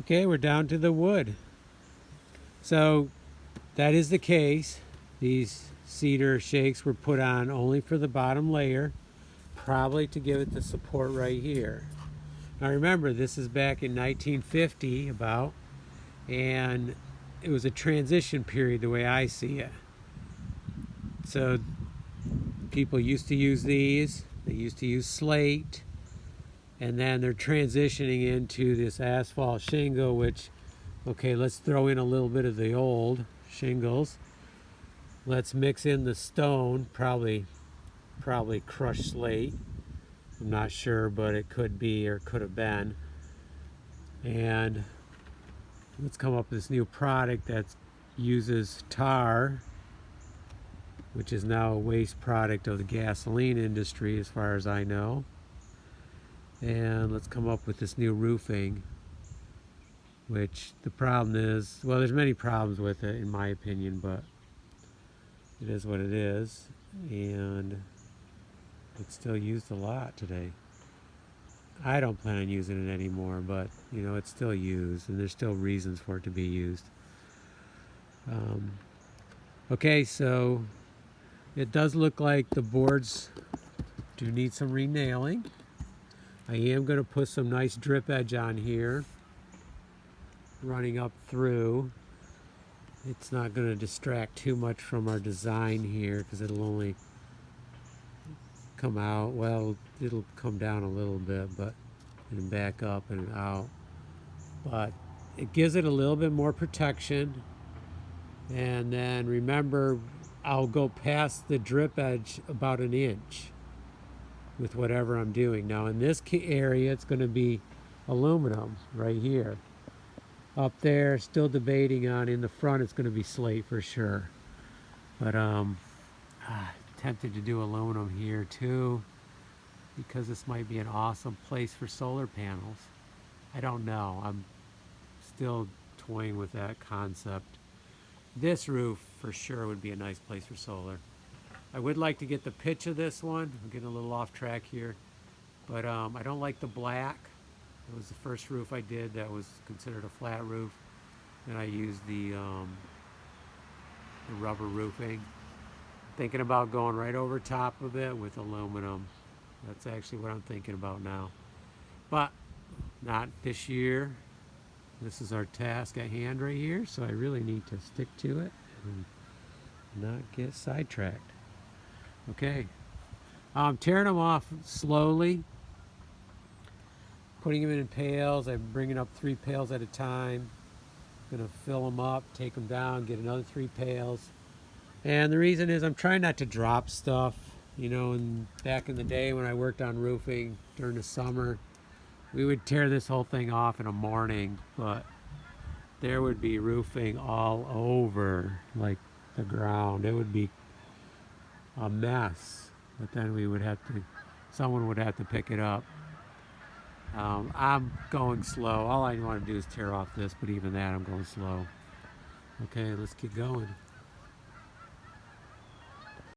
Okay, we're down to the wood. So that is the case. These cedar shakes were put on only for the bottom layer, probably to give it the support right here. Now remember, this is back in 1950 about, and it was a transition period the way I see it. So people used to use these, they used to use slate, and then they're transitioning into this asphalt shingle, which, okay, let's throw in a little bit of the old shingles. Let's mix in the stone, probably crushed slate. I'm not sure, but it could be or could have been. And let's come up with this new product that uses tar, which is now a waste product of the gasoline industry as far as I know. And let's come up with this new roofing, which the problem is, well, there's many problems with it in my opinion, but it is what it is, and it's still used a lot today. I don't plan on using it anymore, but you know, it's still used, and there's still reasons for it to be used. Okay, so it does look like the boards do need some renailing. I am going to put some nice drip edge on here, running up through. It's not going to distract too much from our design here, because it'll only come out, well, it'll come down a little bit, but and back up and out. But it gives it a little bit more protection. And then remember, I'll go past the drip edge about an inch with whatever I'm doing. Now in this area, it's going to be aluminum right here. Up there, still debating on, in the front, it's going to be slate for sure. But tempted to do aluminum here too, because this might be an awesome place for solar panels. I don't know. I'm still toying with that concept. This roof for sure would be a nice place for solar. I would like to get the pitch of this one. I'm getting a little off track here, but I don't like the black. It was the first roof I did that was considered a flat roof, and I used the rubber roofing. Thinking about going right over top of it with aluminum. That's actually what I'm thinking about now, but not this year. This is our task at hand right here, so I really need to stick to it and not get sidetracked. Okay, I'm tearing them off slowly, putting them in pails. I'm bringing up 3 pails at a time. Gonna fill them up, take them down, get another 3 pails. And the reason is I'm trying not to drop stuff. You know, and back in the day when I worked on roofing during the summer, we would tear this whole thing off in a morning, but there would be roofing all over, like the ground. It would be a mess, but then we would have to, someone would have to pick it up. I'm going slow. All I want to do is tear off this, but even that I'm going slow. Okay, let's keep going.